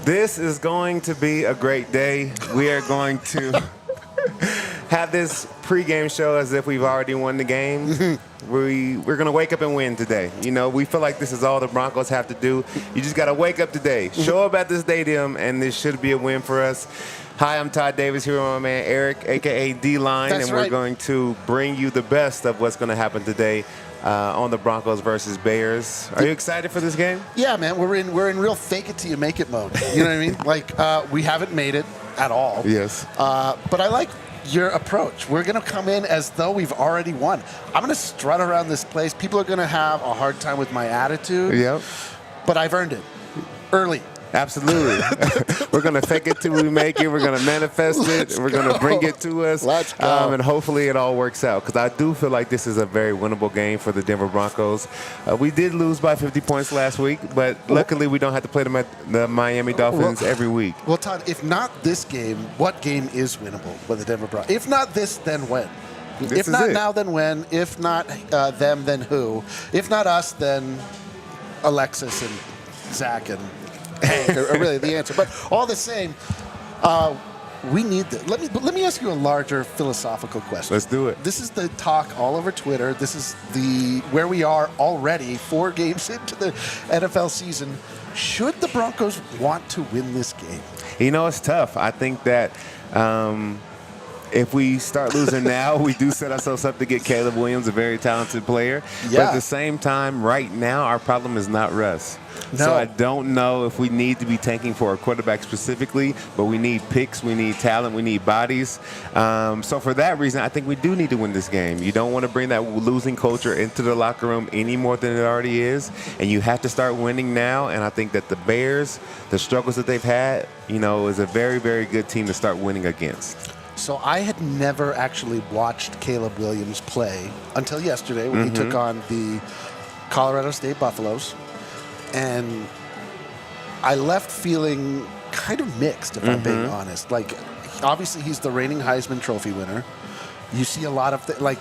This is going to be a great day. We are going to have this pregame show as if we've already won the game. We're going to wake up and win today. You know, we feel like this is all the Broncos have to do. You just got to wake up today, show up at the stadium, and this should be a win for us. Hi, I'm Todd Davis here with my man Eric, a.k.a. D-Line, and we're going to bring you the best of what's going to happen today on the Broncos versus Bears. Are you excited for this game? Yeah, man. We're in real fake it till you make it mode. You know what I mean? Like, we haven't made it at all. Yes. But I like your approach. We're going to come in as though we've already won. I'm going to strut around this place. People are going to have a hard time with my attitude. Yep. But I've earned it early. Absolutely. We're going to fake it till we make it. We're going to manifest it. We're going to bring it to us. Let's go. And hopefully it all works out, because I do feel like this is a very winnable game for the Denver Broncos. We did lose by 50 points last week, but luckily we don't have to play the Miami Dolphins every week. Well, Todd, if not this game, what game is winnable with the Denver Broncos? If not this, then when? If not now, then when? If not them, then who? If not us, then Alexis and Zach and Hank are really the answer. But all the same, we need this. Let me ask you a larger philosophical question. Let's do it. This is the talk all over Twitter. This is where we are already 4 games into the NFL season. Should the Broncos want to win this game? You know, it's tough. I think that if we start losing now, we do set ourselves up to get Caleb Williams, a very talented player. Yeah. But at the same time, right now, our problem is not Russ. No. So I don't know if we need to be tanking for a quarterback specifically, but we need picks, we need talent, we need bodies. So for that reason, I think we do need to win this game. You don't want to bring that losing culture into the locker room any more than it already is, and you have to start winning now. And I think that the Bears, the struggles that they've had, you know, is a very, very good team to start winning against. So I had never actually watched Caleb Williams play until yesterday when he took on the Colorado State Buffaloes. And I left feeling kind of mixed, if I'm being honest. Like, obviously, he's the reigning Heisman Trophy winner. You see a lot of like,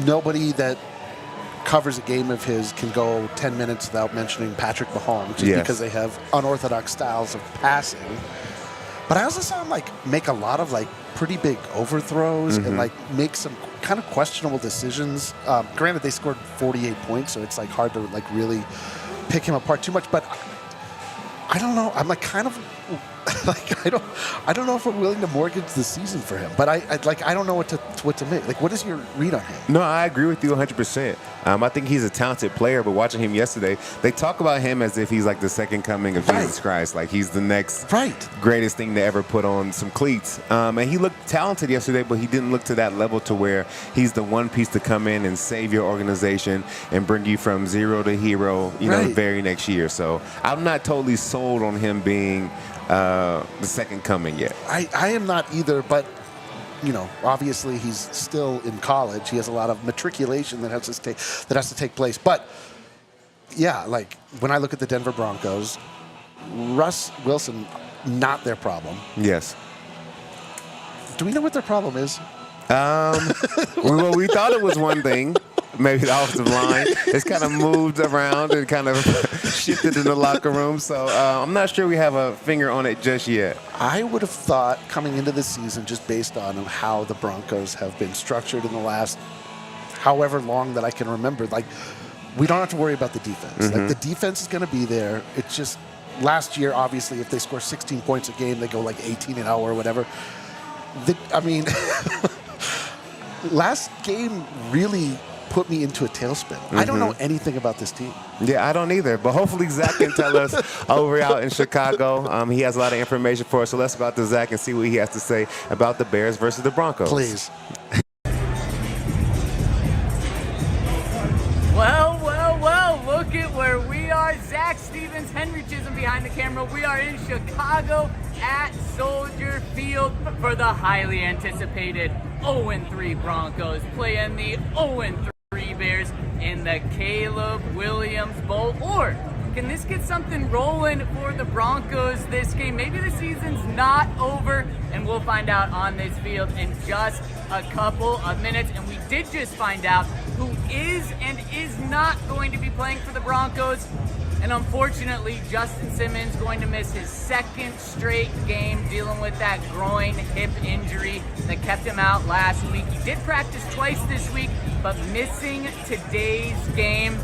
nobody that covers a game of his can go 10 minutes without mentioning Patrick Mahomes, just because they have unorthodox styles of passing. But I also saw him make a lot of pretty big overthrows and make some kind of questionable decisions. Granted, they scored 48 points, so it's hard to really pick him apart too much. But I don't know. I'm kind of I don't know if we're willing to mortgage the season for him. But I don't know what to make. What is your read on him? No, I agree with you 100%. I think he's a talented player, but watching him yesterday, they talk about him as if he's the second coming of Jesus Christ. He's the next greatest thing to ever put on some cleats. And he looked talented yesterday, but he didn't look to that level to where he's the one piece to come in and save your organization and bring you from zero to hero, the very next year. So I'm not totally sold on him being the second coming yet. I am not either, but obviously he's still in college. He has a lot of matriculation that has to take place. But yeah, when I look at the Denver Broncos, Russ Wilson, not their problem. Yes. Do we know what their problem is? Well, we thought it was one thing. Maybe the offensive line. It's kind of moved around and kind of shifted in the locker room. So I'm not sure we have a finger on it just yet. I would have thought coming into the season, just based on how the Broncos have been structured in the last however long that I can remember, we don't have to worry about the defense. The defense is going to be there. It's just last year, obviously, if they score 16 points a game, they go 18-0 or whatever. Last game really put me into a tailspin. I don't know anything about this team. Yeah, I don't either. But hopefully Zach can tell us over out in Chicago. He has a lot of information for us. So let's go out to Zach and see what he has to say about the Bears versus the Broncos. Please. Well, look at where we are. Zach Stevens, Henry Chisholm behind the camera. We are in Chicago at Soldier Field for the highly anticipated 0-3 Broncos playing the 0-3 Bears in the Caleb Williams Bowl. Or can this get something rolling for the Broncos this game? Maybe the season's not over, and we'll find out on this field in just a couple of minutes. And we did just find out who is and is not going to be playing for the Broncos. And unfortunately, Justin Simmons going to miss his second straight game dealing with that groin hip injury that kept him out last week. He did practice twice this week, but missing today's game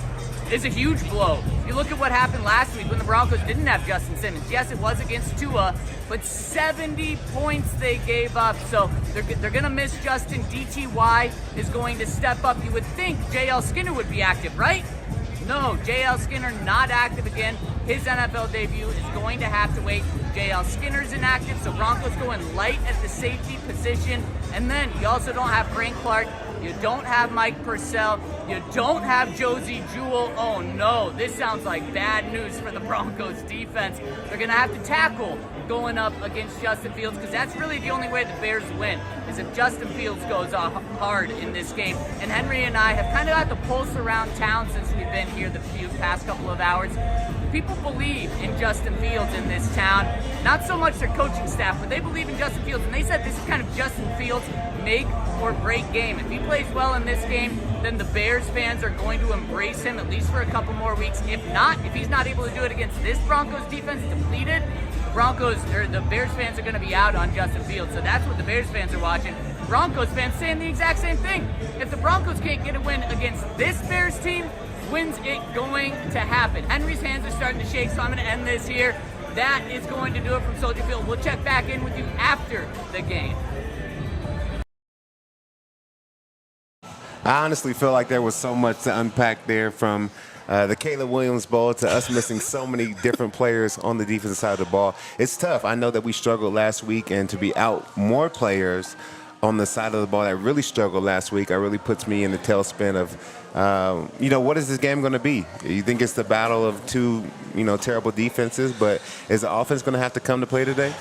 is a huge blow. You look at what happened last week when the Broncos didn't have Justin Simmons. Yes, it was against Tua, but 70 points they gave up. So they're going to miss Justin. DTY is going to step up. You would think JL Skinner would be active, right? No, JL Skinner not active again. His NFL debut is going to have to wait. JL Skinner's inactive, so Broncos going light at the safety position. And then you also don't have Frank Clark. You don't have Mike Purcell. You don't have Josie Jewell. Oh no, this sounds like bad news for the Broncos defense. They're going to have to tackle going up against Justin Fields, because that's really the only way the Bears win, is if Justin Fields goes hard in this game. And Henry and I have kind of got the pulse around town since we've been here the past couple of hours. People believe in Justin Fields in this town. Not so much their coaching staff, but they believe in Justin Fields. And they said this is kind of Justin Fields' make or break game. If he plays well in this game, then the Bears fans are going to embrace him at least for a couple more weeks. If not, if he's not able to do it against this Broncos defense depleted, the Bears fans are going to be out on Justin Fields. So that's what the Bears fans are watching. Broncos fans saying the exact same thing. If the Broncos can't get a win against this Bears team, when's it going to happen? Henry's hands are starting to shake, so I'm going to end this here. That is going to do it from Soldier Field. We'll check back in with you after the game. I honestly feel like there was so much to unpack there, from the Caleb Williams Bowl to us missing so many different players on the defensive side of the ball. It's tough. I know that we struggled last week, and to be out more players on the side of the ball that really struggled last week, really puts me in the tailspin of, what is this game going to be? You think it's the battle of two, terrible defenses, but is the offense going to have to come to play today?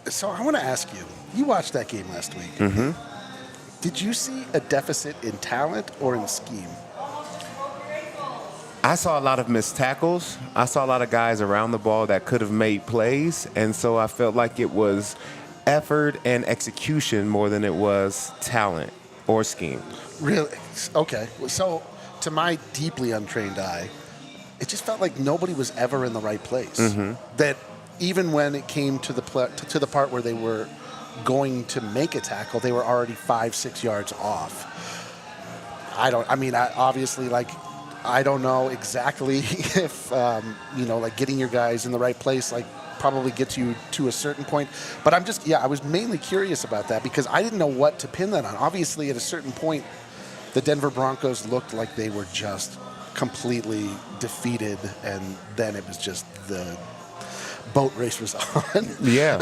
So I want to ask you, you watched that game last week. Mm-hmm. Did you see a deficit in talent or in scheme? I saw a lot of missed tackles. I saw a lot of guys around the ball that could have made plays, and so I felt like it was effort and execution more than it was talent or scheme. Really? Okay. So to my deeply untrained eye, it just felt like nobody was ever in the right place. Mm-hmm. That even when it came to the part where they were going to make a tackle, they were already 5-6 yards off. I don't know exactly if, getting your guys in the right place, probably gets you to a certain point. But I was mainly curious about that because I didn't know what to pin that on. Obviously, at a certain point, the Denver Broncos looked like they were just completely defeated, and then it was just the boat race was on. Yeah.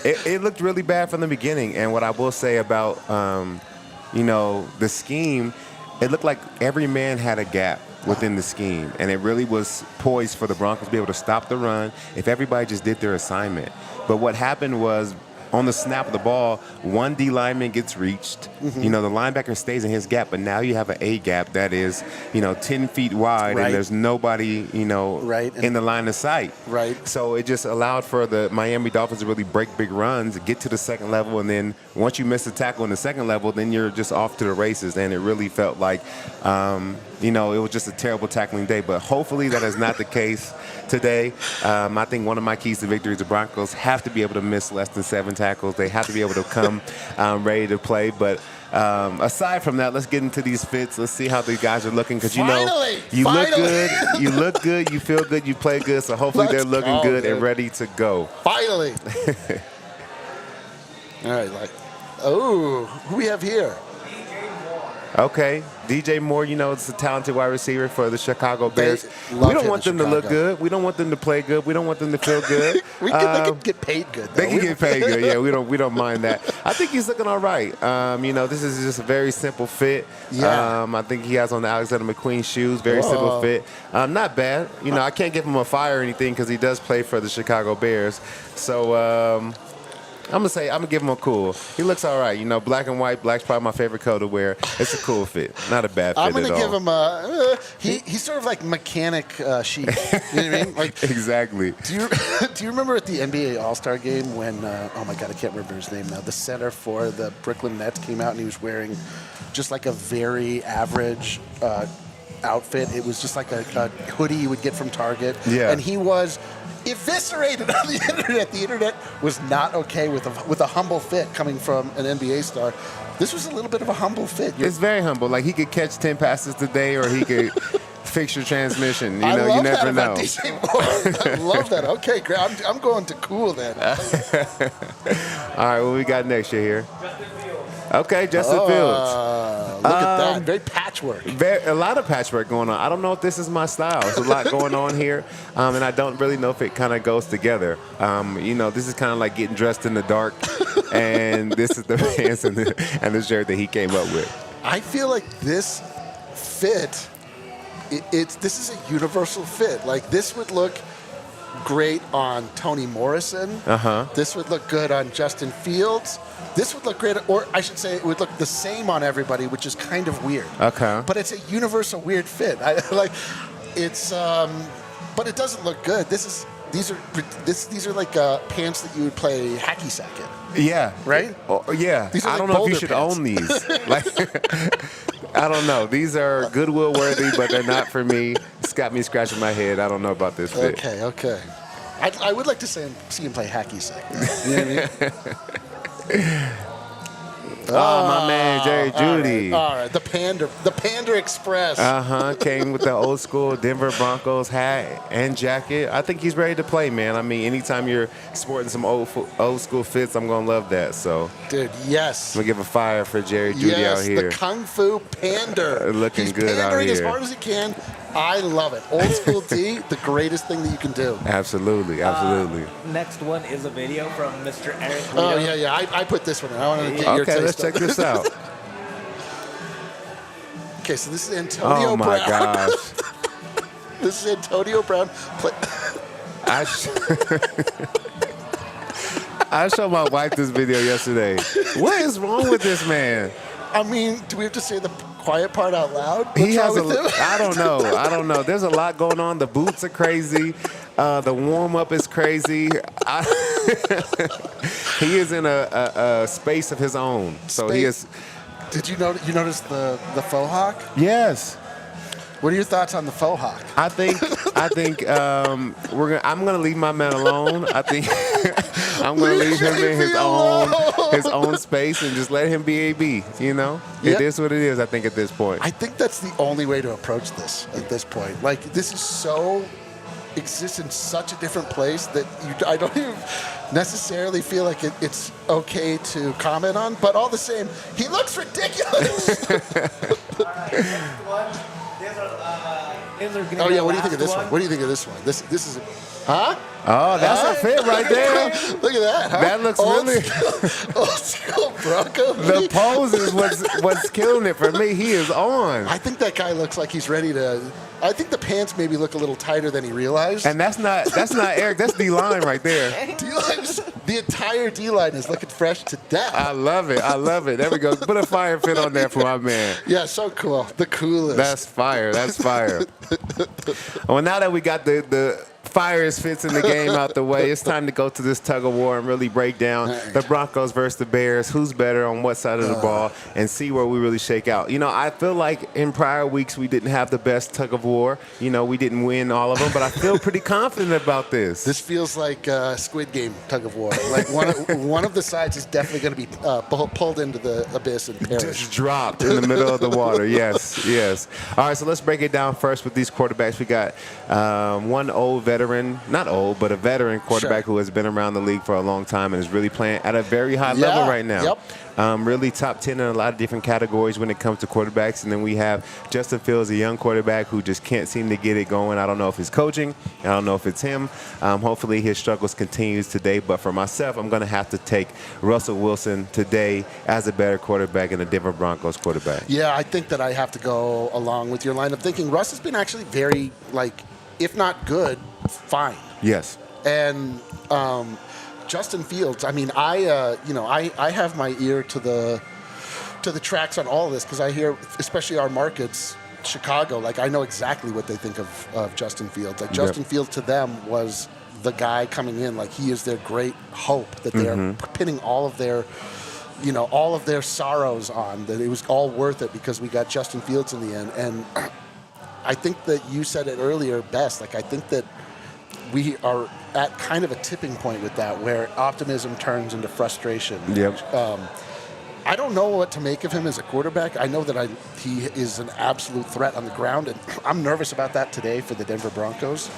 It looked really bad from the beginning. And what I will say about, the scheme, it looked like every man had a gap within the scheme, and it really was poised for the Broncos to be able to stop the run if everybody just did their assignment. But what happened was, on the snap of the ball, one D lineman gets reached. Mm-hmm. The linebacker stays in his gap, but now you have an A gap that is, 10 feet wide, right, and there's nobody, right, in the line of sight. Right. So it just allowed for the Miami Dolphins to really break big runs, get to the second level, and then once you miss a tackle in the second level, then you're just off to the races. And it really felt like, it was just a terrible tackling day. But hopefully that is not the case today. I think one of my keys to victory is the Broncos have to be able to miss less than 7 tackles. They have to be able to come ready to play. But aside from that, let's get into these fits. Let's see how these guys are looking, because finally, look good, you look good, you feel good, you play good. So hopefully they're looking good and ready to go. Finally. All right, who we have here? Okay. DJ Moore, you know, is a talented wide receiver for the Chicago Bears. We love don't him want in them to look Chicago. good. We don't want them to play good. We don't want them to feel good. They can get paid good. They though. can get paid good. Yeah, we don't mind that. I think he's looking all right. You know, this is just a very simple fit. Yeah. I think he has on the Alexander McQueen shoes. Very simple fit. Not bad. You know, I can't give him a fire or anything because he does play for the Chicago Bears. So I'm gonna give him a cool. He looks all right. You know, black and white. Black's probably my favorite color to wear. It's a cool fit, not a bad fit I'm at gonna all. give him a. He's sort of like mechanic chic. You know what I mean? Like, Exactly. do you remember at the NBA All-Star game when oh my god, I can't remember his name now. The center for the Brooklyn Nets came out and he was wearing just like a very average outfit. It was just like a hoodie you would get from Target. Yeah. And he was eviscerated on the internet. The internet was not okay with a humble fit coming from an NBA star. This was a little bit of a humble fit. It's very humble. Like he could catch 10 passes today, or he could fix your transmission. You know, I love you never that know. about DJ Moore. I love that. Okay, great. I'm going to cool then. All right, what we got next year here? Okay, Justin Fields. Look at that. Very patchwork. A lot of patchwork going on. I don't know if this is my style. There's a lot going on here, and I don't really know if it kind of goes together. You know, this is kind of like getting dressed in the dark, and this is the pants and the shirt that he came up with. I feel like this fit, this is a universal fit. Like, this would look great on Toni Morrison. This would look good on Justin Fields. This would look great, or I should say it would look the same on everybody, which is kind of weird. Okay. But it's a universal weird fit. But it doesn't look good. These are like pants that you would play hacky sack in. Yeah. Right? Oh, yeah. These are I like don't know if you boulder should pants. own these. Like, I don't know. These are Goodwill worthy, but they're not for me. It's got me scratching my head. I don't know about this fit. Okay. I would like to see him play hacky sack. You know what I mean? Oh, my man, Jerry Jeudy. All right. The Pander Express. Came with the old school Denver Broncos hat and jacket. I think he's ready to play, man. I mean, anytime you're sporting some old school fits, I'm going to love that. So, Dude, yes. I'm going to give a fire for Jerry Jeudy out here. The Kung Fu Pander. Looking He's good out pandering as here. hard as he can. I love it. Old school D, the greatest thing that you can do. Absolutely. Next one is a video from Mr. Eric Oh, Guido. yeah. I put this one in. I wanted to get your Okay, taste let's check this out. Okay, so this is Antonio Oh, my Brown. gosh. This is Antonio Brown. I showed my wife this video yesterday. What is wrong with this man? I mean, do we have to say the quiet part out loud? He has wrong with him? I don't know. There's a lot going on. The boots are crazy. The warm-up is crazy. He is in a space of his own. So he is. Did you notice the faux hawk? Yes. What are your thoughts on the faux hawk? I think I'm gonna leave my man alone. I think I'm gonna leave him in his own space and just let him be AB. You know, Yep. It is what it is. I think at this point. I think that's the only way to approach this at this point. Like, this is exists in such a different place that I don't even necessarily feel like it's okay to comment on. But all the same, he looks ridiculous. Oh yeah, what do you think of this one? What do you think of this one? This is, huh? Oh, that's a fit right there. Look at that. Huh? That looks old really. old school Bronco. The pose is what's killing it for me. He is on. I think that guy looks like he's ready to. I think the pants maybe look a little tighter than he realized. And that's not Eric. That's D-line right there. The entire D-line is looking fresh to death. I love it. There we go. Put a fire fit on there for my man. Yeah, so cool. The coolest. That's fire. Well, now that we got the fires fits in the game out the way, it's time to go to this tug of war and really break down the Broncos versus the Bears, who's better on what side of the ball, and see where we really shake out. You know, I feel like in prior weeks we didn't have the best tug of war. You know, we didn't win all of them, but I feel pretty confident about this. This feels like Squid Game tug of war. Like one of the sides is definitely going to be pulled into the abyss and perish. Just dropped in the middle of the water. Yes. All right, so let's break it down first with these quarterbacks. We got one old veteran, not old, but a veteran quarterback who has been around the league for a long time and is really playing at a very high level right now. Yep. really top 10 in a lot of different categories when it comes to quarterbacks. And then we have Justin Fields, a young quarterback who just can't seem to get it going. I don't know if it's coaching. I don't know if it's him. Hopefully his struggles continues today. But for myself, I'm going to have to take Russell Wilson today as a better quarterback and the Denver Broncos quarterback. Yeah, I think that I have to go along with your line of thinking. Russ has been actually very, if not good, fine. Yes. And Justin Fields, I mean, I have my ear to the tracks on all of this because I hear, especially our markets, Chicago, I know exactly what they think of Justin Fields. Justin Fields to them was the guy coming in, he is their great hope that they're pinning all of their sorrows on, that it was all worth it because we got Justin Fields in the end. And I think that you said it earlier best. I think that we are at kind of a tipping point with that where optimism turns into frustration. Yep. I don't know what to make of him as a quarterback. I know that he is an absolute threat on the ground, and I'm nervous about that today for the Denver Broncos.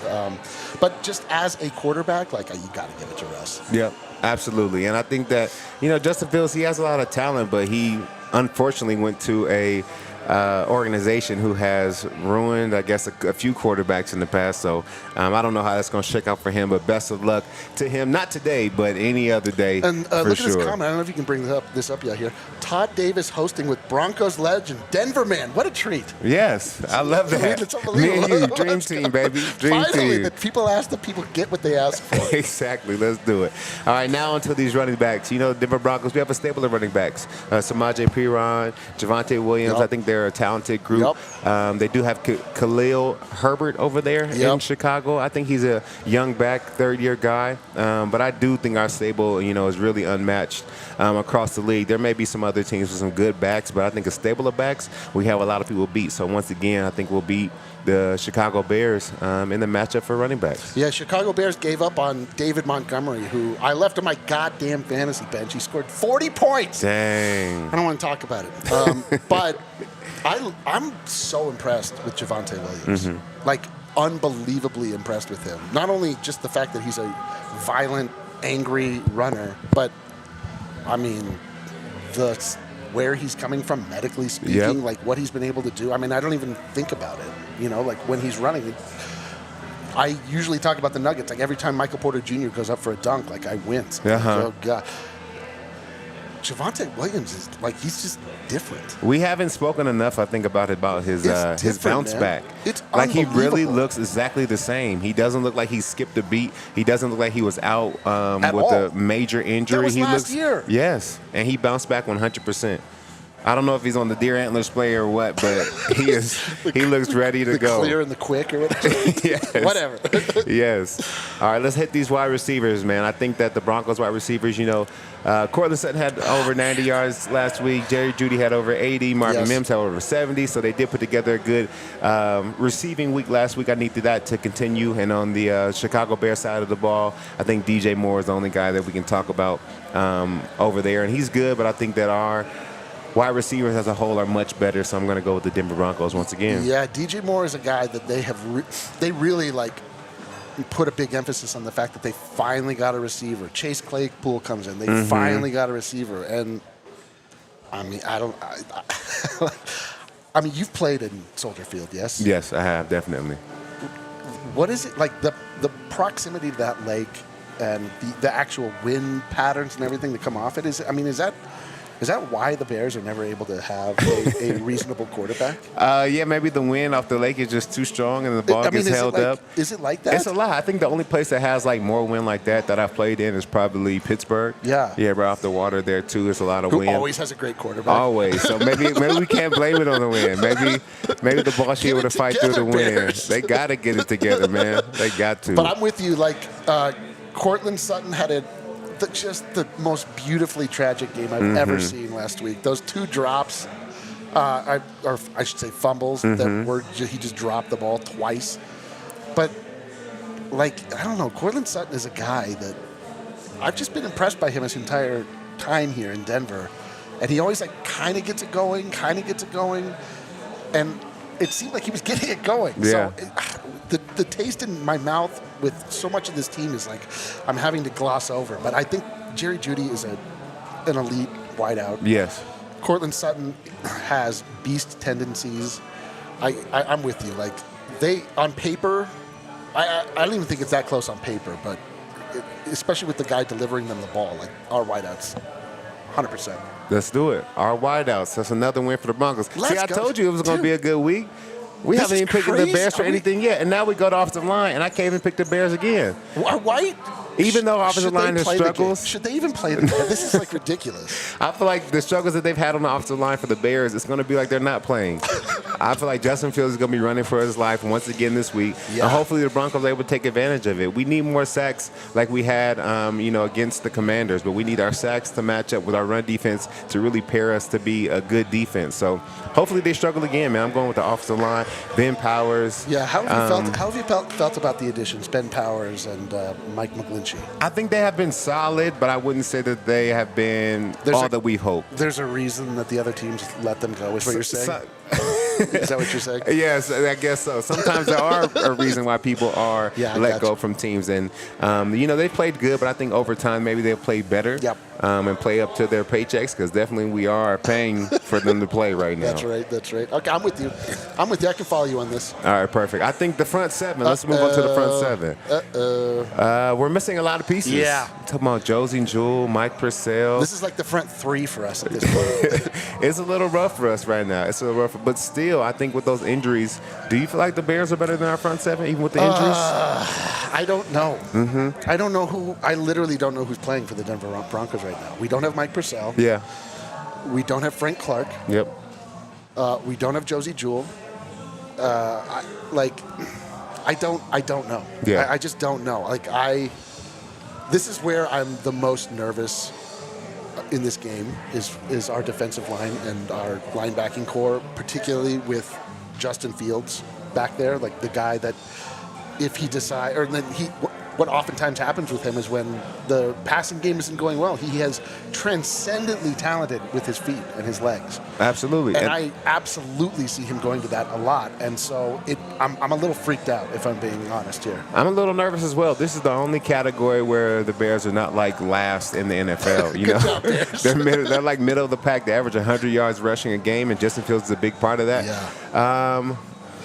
But just as a quarterback, you got to give it to Russ. Yep, absolutely. And I think that, Justin Fields, he has a lot of talent, but he unfortunately went to a organization who has ruined, I guess, a few quarterbacks in the past. So I don't know how that's going to shake out for him, but best of luck to him. Not today, but any other day. And for look sure. at this comment. I don't know if you can bring this up yet here. Todd Davis hosting with Broncos legend Denver man. What a treat. Yes, I love that. It's Me unbelievable. and you, dream team, baby. Dream Finally, team. that people ask that people get what they ask for. Exactly. Let's do it. All right, now onto these running backs. Denver Broncos, we have a stable of running backs. Samaje Perine, Javonte Williams. Yep. I think they're a talented group. Yep. They do have Khalil Herbert over there in Chicago. I think he's a young back, third-year guy. But I do think our stable, is really unmatched across the league. There may be some other teams with some good backs, but I think a stable of backs, we have a lot of people beat. So once again, I think we'll beat the Chicago Bears in the matchup for running backs. Yeah, Chicago Bears gave up on David Montgomery, who I left on my goddamn fantasy bench. He scored 40 points. Dang. I don't want to talk about it. But I'm so impressed with Javonte Williams. Unbelievably impressed with him. Not only just the fact that he's a violent, angry runner, but, I mean, where he's coming from medically speaking, what he's been able to do. I mean, I don't even think about it. When he's running, I usually talk about the Nuggets. Every time Michael Porter Jr. goes up for a dunk, I wince. Oh, God. Javonte Williams is he's just different. We haven't spoken enough, I think, about his bounce back. It's he really unbelievable. looks exactly the same. He doesn't look like he skipped a beat. He doesn't look like he was out with all. a major injury. That was he last year. Yes, and he bounced back 100%. I don't know if he's on the deer antlers play or what, but he is. He looks ready to go. The clear and the quick or whatever. Yes. Whatever. Yes. All right, let's hit these wide receivers, man. I think that the Broncos wide receivers, Cortland Sutton had over 90 yards last week. Jerry Jeudy had over 80. Marvin Mims had over 70. So they did put together a good receiving week last week. I needed that to continue. And on the Chicago Bears side of the ball, I think DJ Moore is the only guy that we can talk about over there. And he's good, but I think that our wide receivers as a whole are much better, so I'm going to go with the Denver Broncos once again. Yeah, DJ Moore is a guy that they really put a big emphasis on the fact that they finally got a receiver. Chase Claypool comes in. They finally got a receiver. And, I mean, I mean, you've played in Soldier Field, yes? Yes, I have, definitely. What is it, the proximity to that lake and the actual wind patterns and everything that come off it? Is that why the Bears are never able to have a reasonable quarterback? Yeah, maybe the wind off the lake is just too strong and the ball gets held up. Is it like that? It's a lot. I think the only place that has more wind like that I've played in is probably Pittsburgh. Yeah. Yeah, right off the water there too. There's a lot of Who wind. always has a great quarterback. Always. So maybe we can't blame it on the wind. Maybe the ball should be able to fight through the wind. Bears. They got to get it together, man. They got to. But I'm with you. Cortland Sutton had just the most beautifully tragic game I've ever seen last week. Those two drops, or I should say fumbles, that were he just dropped the ball twice. But, I don't know, Cortland Sutton is a guy that I've just been impressed by him his entire time here in Denver. And he always, kind of gets it going. And it seemed like he was getting it going. Yeah. So the taste in my mouth with so much of this team is I'm having to gloss over. But I think Jerry Jeudy is an elite wideout. Yes. Cortland Sutton has beast tendencies. I'm with you. Like, they, on paper, I don't even think it's that close on paper, but especially with the guy delivering them the ball, like our wideouts, 100%. Let's do it. Our wideouts. That's another win for the Broncos. Let's I go. told you it was going to be a good week. We This haven't is even picked the crazy. Bears for Are we- anything yet, and now we go to offensive line, and I can't even pick the Bears again. White? Even though offensive Should they line has play the game? struggles. Should they even play the game? This is like ridiculous. I feel like the struggles that they've had on the offensive line for the Bears, it's going to be like they're not playing. I feel like Justin Fields is going to be running for his life once again this week. Yeah. And hopefully the Broncos are able to take advantage of it. We need more sacks like we had against the Commanders, but we need our sacks to match up with our run defense to really pair us to be a good defense. So hopefully they struggle again, man. I'm going with the offensive line. Ben Powers. Yeah, how have you felt about the additions, Ben Powers and Mike McGlinchey? I think they have been solid, but I wouldn't say that they have been that we hoped. There's a reason that the other teams let them go, is what you're saying? Is that what you're saying? Yes, I guess so. Sometimes there are a reason why people are let go from teams. And, they played good, but I think over time maybe they'll play better and play up to their paychecks because definitely we are paying for them to play right now. That's right. Okay, I'm with you. I can follow you on this. All right, perfect. I think the front seven. Let's move on to the front seven. We're missing a lot of pieces. Yeah. Talking about Josie Jewell, Mike Purcell. This is like the front three for us at this point. It's a little rough for us right now. It's a little rough, but still, I think with those injuries, do you feel like the Bears are better than our front seven, even with the injuries? I don't know. I don't know who. I literally don't know who's playing for the Denver Broncos right now. We don't have Mike Purcell. Yeah. We don't have Frank Clark. Yep. We don't have Josie Jewell. I don't know. Yeah. I just don't know. This is where I'm the most nervous in this game is our defensive line and our linebacking core, particularly with Justin Fields back there, like the guy that if he decides, or then what oftentimes happens with him is when the passing game isn't going well, he has transcendently talented with his feet and his legs. Absolutely. And I absolutely see him going to that a lot. And so I'm a little freaked out, if I'm being honest here. I'm a little nervous as well. This is the only category where the Bears are not like last in the NFL. They're like middle of the pack. They average 100 yards rushing a game, and Justin Fields is a big part of that. Yeah.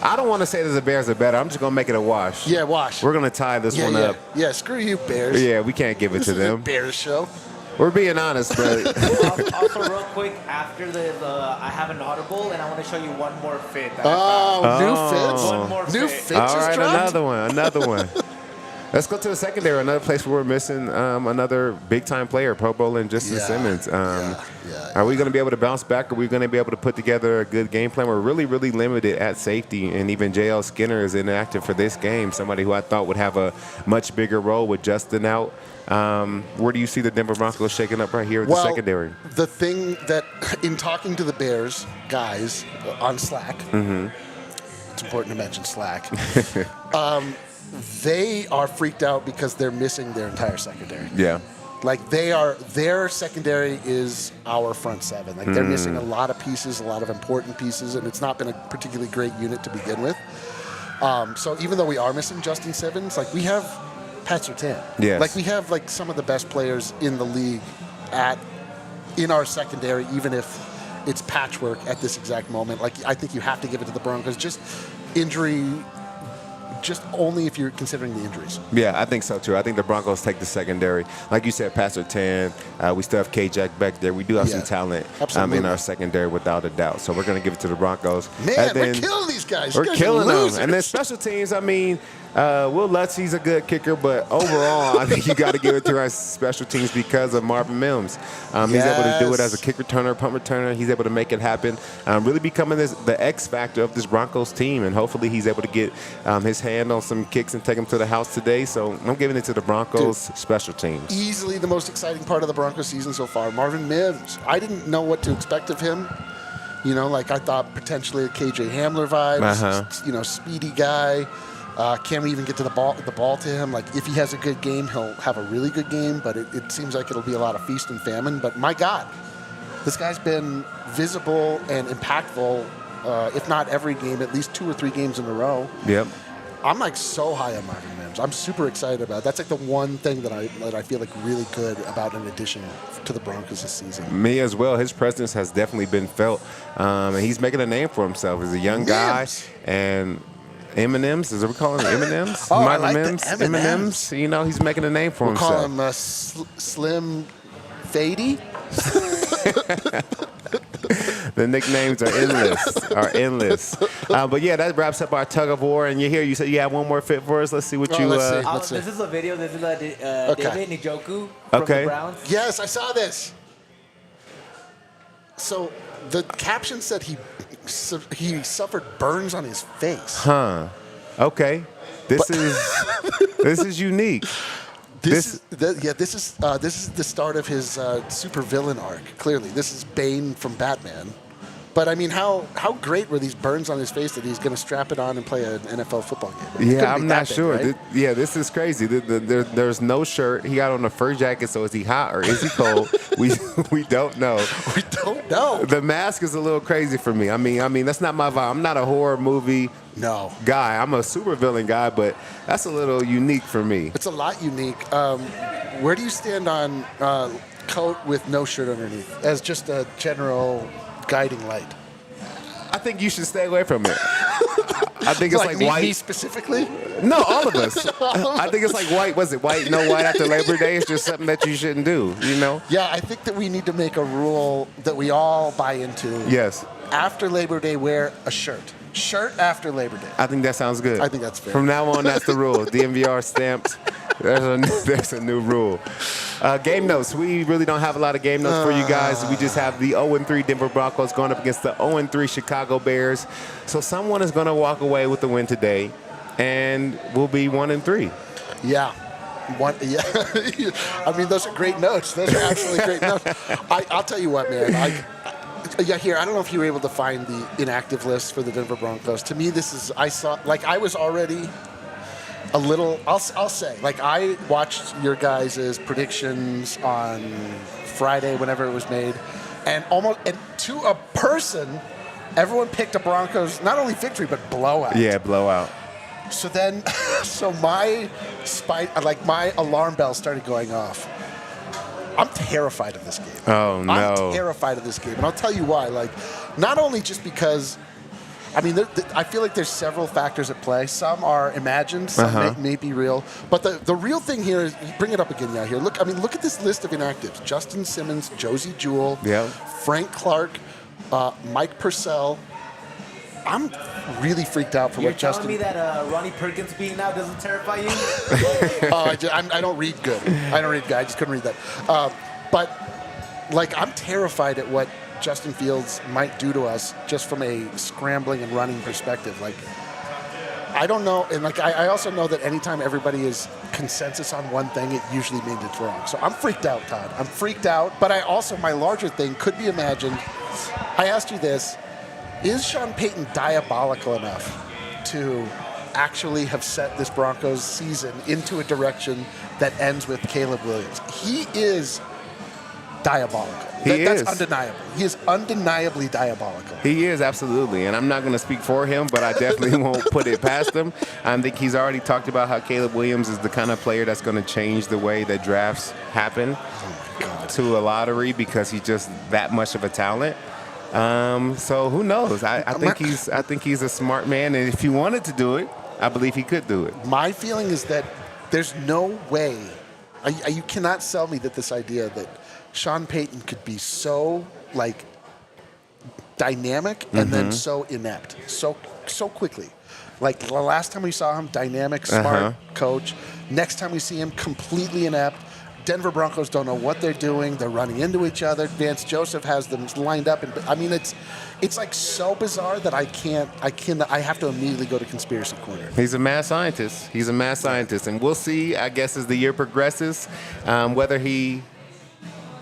I don't want to say that the Bears are better. I'm just going to make it a wash. Yeah, wash. We're going to tie this one up. Yeah, screw you, Bears. Yeah, we can't give it This to is them. a Bears show. We're being honest, but Also, real quick, after I have an audible, and I want to show you one more fit. That New fits? One more New fit. fit all just right, dropped? another one. Let's go to the secondary, another place where we're missing another big-time player, Pro Bowler and Justin Simmons. Are we going to be able to bounce back? Are we going to be able to put together a good game plan? We're really, really limited at safety, and even J.L. Skinner is inactive for this game, somebody who I thought would have a much bigger role with Justin out. Where do you see the Denver Broncos shaking up right here with the secondary? The thing that, in talking to the Bears guys on Slack, it's important to mention Slack, they are freaked out because they're missing their entire secondary. Yeah. Like their secondary is our front seven. Like they're missing a lot of pieces, a lot of important pieces, and it's not been a particularly great unit to begin with. So even though we are missing Justin Simmons, like we have Pat Surtain. Yes. Like we have like some of the best players in the league in our secondary, even if it's patchwork at this exact moment. Like I think you have to give it to the Broncos. Just injury. Just only if you're considering the injuries. Yeah, I think so too. I think the Broncos take the secondary. Like you said, Pat Surtain, we still have K-Jack back there. We do have some talent in our secondary without a doubt. So we're going to give it to the Broncos. Man, we're killing these guys. We're guys killing are them. And then special teams, I mean, Will Lutz's a good kicker, but overall, I think you got to give it to our special teams because of Marvin Mims. He's able to do it as a kick returner, punt returner. He's able to make it happen. Really becoming the X factor of this Broncos team, and hopefully he's able to get his hand on some kicks and take them to the house today. So I'm giving it to the Broncos special teams. Easily the most exciting part of the Broncos season so far. Marvin Mims. I didn't know what to expect of him. Like I thought potentially a KJ Hamler vibes. Speedy guy. Can we even get to the ball to him? Like, if he has a good game, he'll have a really good game, but it seems like it'll be a lot of feast and famine. But my God, this guy's been visible and impactful, if not every game, at least 2 or 3 games in a row. Yep. I'm like so high on Marvin Mims. Williams. I'm super excited about it. That's like the one thing that I feel like really good about an addition to the Broncos this season. Me as well. His presence has definitely been felt, and he's making a name for himself. He's a young guy, and M&Ms, is that what we call him? M&Ms? Oh, I like the M&Ms. You know, he's making a name for we'll himself. Call him Slim Fady. The nicknames are endless. But yeah, that wraps up our tug of war. And you're here. You said you have one more fit for us. Let's see what you. Let's see. This is a video. This is David Njoku from the Browns. Yes, I saw this. So the caption said he suffered burns on his face. Huh. Okay. This is unique. This is the start of his super villain arc. Clearly, this is Bane from Batman. But I mean, how great were these burns on his face that he's going to strap it on and play an NFL football game? Yeah, I'm not sure. Right? This is crazy. There's no shirt. He got on a fur jacket, so is he hot or is he cold? we don't know. We don't know. The mask is a little crazy for me. I mean, that's not my vibe. I'm not a horror movie guy. I'm a super villain guy, but that's a little unique for me. It's a lot unique. Where do you stand on coat with no shirt underneath as just a general guiding light? I think you should stay away from it. I think it's like me, white. Me specifically? No, all of us. I think it's like white. Was it white? No white after Labor Day. It's just something that you shouldn't do. You know? Yeah, I think that we need to make a rule that we all buy into. Yes. After Labor Day, wear a shirt. Shirt after Labor Day. I think that sounds good. I think that's fair. From now on, that's the rule. DNVR stamped. There's a new rule. Game notes. We really don't have a lot of game notes for you guys. We just have the 0-3 Denver Broncos going up against the 0-3 Chicago Bears. So someone is going to walk away with the win today, and we'll be 1-3. Yeah. I mean, those are great notes. Those are absolutely great notes. I'll tell you what, man. Here, I don't know if you were able to find the inactive list for the Denver Broncos. To me, I was already a little, I'll say, like I watched your guys' predictions on Friday, whenever it was made, and to a person, everyone picked a Broncos, not only victory, but blowout. Yeah, blowout. So then, my alarm bell started going off. I'm terrified of this game. Oh, no. I'm terrified of this game. And I'll tell you why. Like, not only just because, I mean, I feel like there's several factors at play. Some are imagined, some may be real. But the real thing here is, bring it up again now here. Look at this list of inactives. Justin Simmons, Josie Jewell, Frank Clark, Mike Purcell. I'm really freaked out for what Justin... You're telling me that Ronnie Perkins being out doesn't terrify you? I don't read good. I just couldn't read that. But, like, I'm terrified at what Justin Fields might do to us just from a scrambling and running perspective. Like, I don't know. And, like, I also know that anytime everybody is consensus on one thing, it usually means it's wrong. So I'm freaked out, Todd. I'm freaked out. But my larger thing could be imagined. I asked you this. Is Sean Payton diabolical enough to actually have set this Broncos season into a direction that ends with Caleb Williams? He is diabolical. That's undeniable. He is undeniably diabolical. He is, absolutely. And I'm not going to speak for him, but I definitely won't put it past him. I think he's already talked about how Caleb Williams is the kind of player that's going to change the way that drafts happen to a lottery because he's just that much of a talent. So who knows? I think he's a smart man, and if he wanted to do it, I believe he could do it. My feeling is that there's no way. You cannot sell me that this idea that Sean Payton could be so like dynamic and then so inept so quickly. Like the last time we saw him, dynamic, smart coach. Next time we see him, completely inept. Denver Broncos don't know what they're doing. They're running into each other. Vance Joseph has them lined up. And I mean, it's like so bizarre that I have to immediately go to conspiracy corner. He's a mad scientist. And we'll see, I guess, as the year progresses, whether he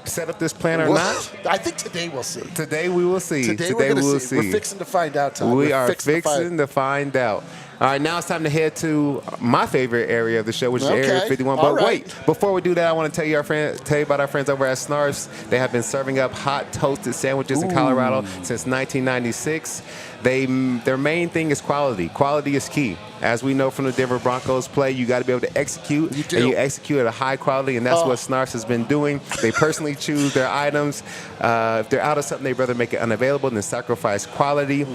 set up this plan or not. I think today we'll see. Today we will see. Today we will see. We're fixing to find out, Todd. We are fixing to find out. All right, now it's time to head to my favorite area of the show, which is Area 51. But wait, before we do that, I want to tell you about our friends over at Snarf's. They have been serving up hot toasted sandwiches in Colorado since 1996. their main thing is quality. Quality is key. As we know from the Denver Broncos play, you got to be able to execute. You do. And you execute at a high quality, and that's what Snarfs has been doing. They personally choose their items. If they're out of something, they'd rather make it unavailable than sacrifice quality.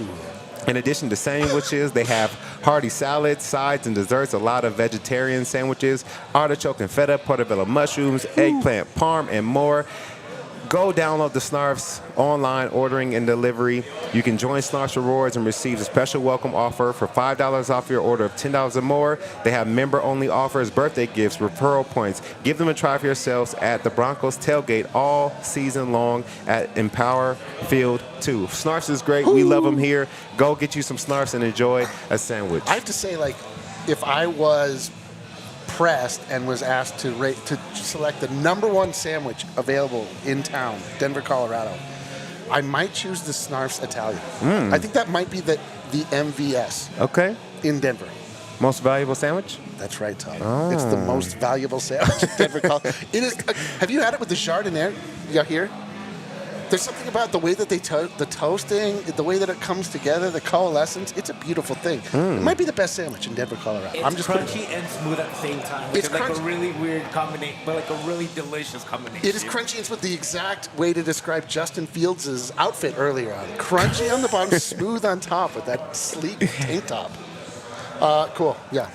In addition to sandwiches, they have hearty salads, sides, and desserts, a lot of vegetarian sandwiches, artichoke and feta, portobello mushrooms, eggplant parm, and more. Go download the Snarfs online ordering and delivery. You can join Snarfs Rewards and receive a special welcome offer for $5 off your order of $10 or more. They have member-only offers, birthday gifts, referral points. Give them a try for yourselves at the Broncos tailgate all season long at Empower Field 2. Snarfs is great. We love them here. Go get you some Snarfs and enjoy a sandwich. I have to say, like, if I was pressed and was asked to select the #1 sandwich available in town, Denver, Colorado, I might choose the Snarfs Italian. I think that might be the MVS Okay. in Denver. Most valuable sandwich? That's right, Todd. It's the most valuable sandwich in Denver, Colorado. It is. Have you had it with the Chardonnay? You here? There's something about the way that they the toasting, the way that it comes together, the coalescence. It's a beautiful thing. It might be the best sandwich in Denver, Colorado. It's crunchy and smooth at the same time, which It's is like crunchy. a really weird combination, but like a really delicious combination. It is crunchy. It's with the exact way to describe Justin Fields' outfit earlier on. Crunchy on the bottom, smooth on top with that sleek tank top. Cool. Yeah.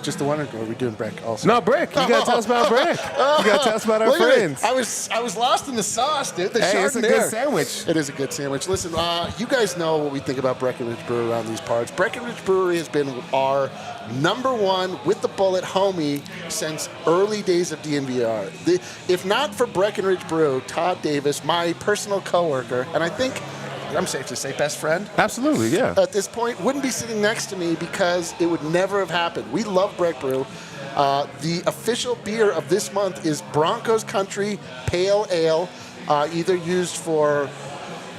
Just the one, or are we doing Breck also? No, Brick. You got to tell us about Brick. You got to tell us about our Look at it. friends. I was lost in the sauce, dude. The Hey, it's a Chardonnay. good sandwich. It is a good sandwich. Listen, you guys know what we think about Breckenridge Brewery around these parts. Breckenridge Brewery has been our #1 with the bullet homie since early days of DNVR. If not for Breckenridge Brew, Todd Davis, my personal coworker, and I think I'm safe to say best friend, Absolutely, yeah. at this point, wouldn't be sitting next to me because it would never have happened. We love Breck Brew. The official beer of this month is Broncos Country Pale Ale, either used for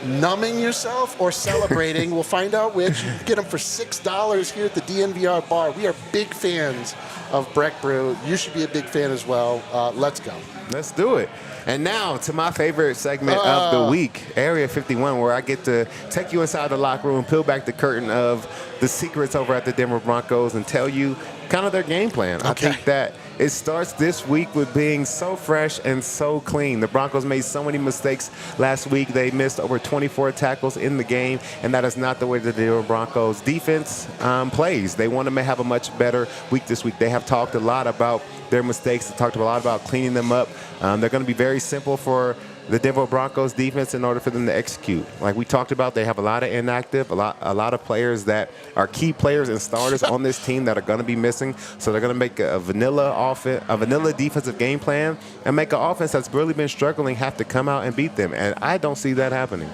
numbing yourself or celebrating. We'll find out which. You can get them for $6 here at the DNVR bar. We are big fans of Breck Brew. You should be a big fan as well. Let's go. Let's do it. And now to my favorite segment of the week, Area 51, where I get to take you inside the locker room, peel back the curtain of the secrets over at the Denver Broncos and tell you kind of their game plan. I think that it starts this week with being so fresh and so clean. The Broncos made so many mistakes last week. They missed over 24 tackles in the game, and that is not the way the Denver Broncos defense plays. They want to have a much better week this week. They have talked a lot about their mistakes. They talked a lot about cleaning them up. They're going to be very simple for the Denver Broncos defense in order for them to execute. Like we talked about, they have a lot of inactive, a lot of players that are key players and starters on this team that are going to be missing. So they're going to make a vanilla defensive game plan and make an offense that's really been struggling have to come out and beat them. And I don't see that happening.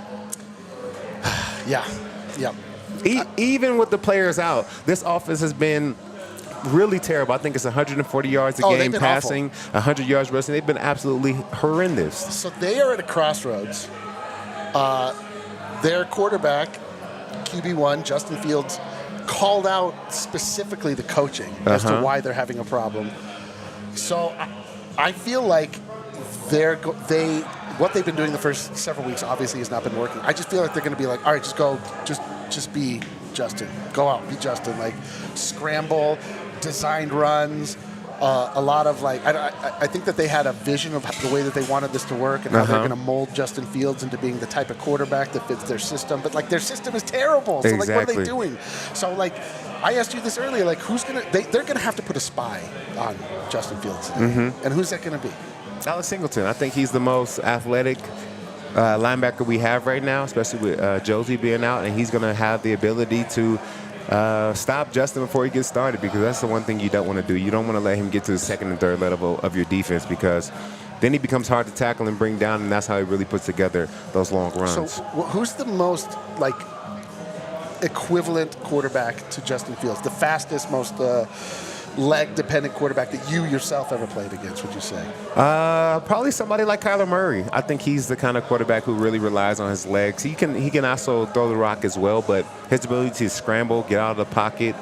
Yeah. Even with the players out, this offense has been really terrible. I think it's 140 yards a game passing, 100 yards rushing. They've been absolutely horrendous. So they are at a crossroads. Their quarterback, QB1, Justin Fields, called out specifically the coaching as to why they're having a problem. So I feel like what they've been doing the first several weeks obviously has not been working. I just feel like they're going to be like, all right, just go, just be Justin. Go out, be Justin. Like scramble, designed runs, a lot of like. I think that they had a vision of the way that they wanted this to work and how they're going to mold Justin Fields into being the type of quarterback that fits their system. But like their system is terrible. So like, what are they doing? So like, I asked you this earlier. Like, they're gonna have to put a spy on Justin Fields, and who's that gonna be? Alex Singleton. I think he's the most athletic linebacker we have right now, especially with Josie being out, and he's going to have the ability to stop Justin before he gets started, because that's the one thing you don't want to do. You don't want to let him get to the second and third level of your defense, because then he becomes hard to tackle and bring down, and that's how he really puts together those long runs. So who's the most like equivalent quarterback to Justin Fields? The fastest, most leg-dependent quarterback that you yourself ever played against, would you say? Probably somebody like Kyler Murray. I think he's the kind of quarterback who really relies on his legs. He can also throw the rock as well, but his ability to scramble, get out of the pocket,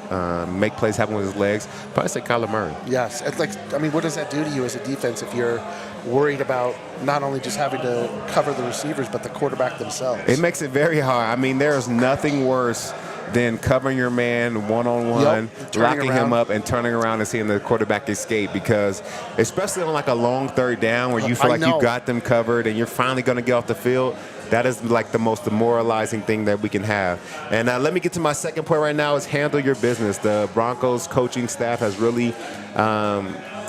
make plays happen with his legs, probably say Kyler Murray. Yes. It's like, I mean, what does that do to you as a defense if you're worried about not only just having to cover the receivers, but the quarterback themselves? It makes it very hard. I mean, there's nothing worse than covering your man one-on-one, locking him up, and turning around and seeing the quarterback escape, because especially on like a long third down where you feel like you got them covered and you're finally going to get off the field, that is like the most demoralizing thing that we can have. And let me get to my second point right now is handle your business. The Broncos coaching staff has really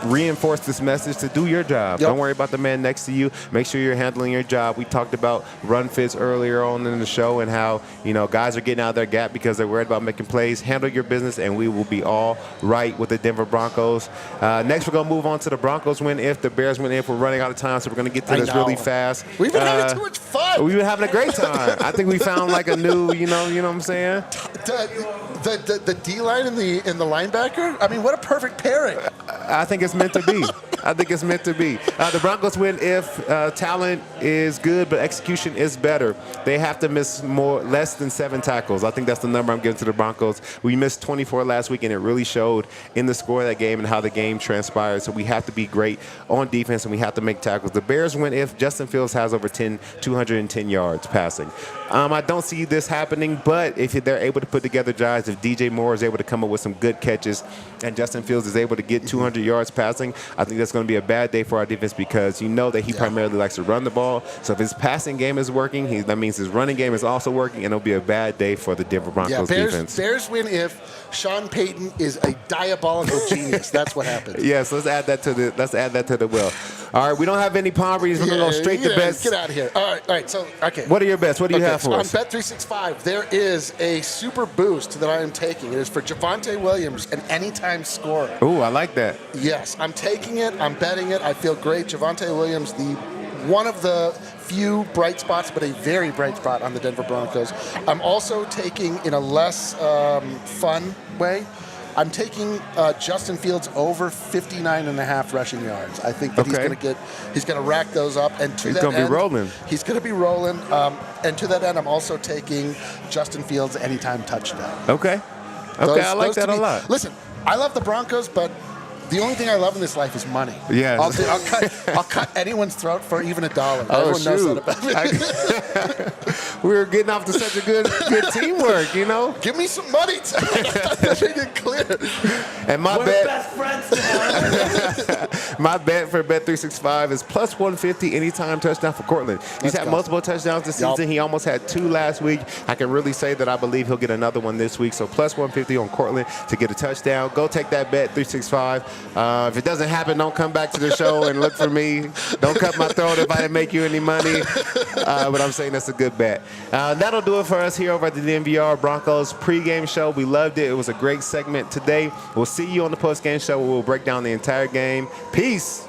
reinforce this message to do your job. Don't worry about the man next to you. Make sure you're handling your job. We talked about run fits earlier on in the show and how, guys are getting out of their gap because they're worried about making plays. Handle your business, and we will be all right with the Denver Broncos. Next, we're going to move on to the Broncos win if, the Bears win if. We're running out of time, so we're going to get to this really fast. We've been having too much fun. We've been having a great time. I think we found like a new, you know what I'm saying? The D-line and the linebacker? I mean, what a perfect pairing. I think it's meant to be. I think it's meant to be. The Broncos win if talent is good, but execution is better. They have to miss less than 7 tackles. I think that's the number I'm giving to the Broncos. We missed 24 last week, and it really showed in the score of that game and how the game transpired. So we have to be great on defense, and we have to make tackles. The Bears win if Justin Fields has over 210 yards passing. I don't see this happening, but if they're able to put together drives, if DJ Moore is able to come up with some good catches, and Justin Fields is able to get 200 yards passing, I think that's going to be a bad day for our defense, because that he primarily likes to run the ball. So if his passing game is working, that means his running game is also working, and it'll be a bad day for the Denver Broncos defense. Bears win if Sean Payton is a diabolical genius. That's what happens. Yes, let's add that to the will. All right, we don't have any palm readings. We're going to go straight to bets. Get out of here. All right. So, okay. What are your bets? What do you have for us? On Bet365, there is a super boost that I am taking. It is for Javonte Williams, an anytime scorer. Ooh, I like that. Yes, I'm taking it. I'm betting it. I feel great. Javonte Williams, one of the few bright spots, but a very bright spot on the Denver Broncos. I'm also taking, in a less fun way, I'm taking Justin Fields over 59.5 rushing yards. I think that he's going to rack those up, and he's going to be rolling. He's going to be rolling, and to that end, I'm also taking Justin Fields anytime touchdown. Okay, I like that a lot. Listen, I love the Broncos, but the only thing I love in this life is money. Yeah, I'll cut anyone's throat for even $1. Everyone knows that about me. We were getting off to such a good teamwork, Give me some money. That made it clear. And We're best friends now. My bet for Bet365 is plus 150 anytime touchdown for Cortland. He's had multiple touchdowns this season. He almost had 2 last week. I can really say that I believe he'll get another one this week. So plus 150 on Cortland to get a touchdown. Go take that Bet365. If it doesn't happen, don't come back to the show and look for me. Don't cut my throat if I didn't make you any money. But I'm saying that's a good bet. That'll do it for us here over at the DNVR Broncos pregame show. We loved it. It was a great segment today. We'll see you on the postgame show where we'll break down the entire game. Peace.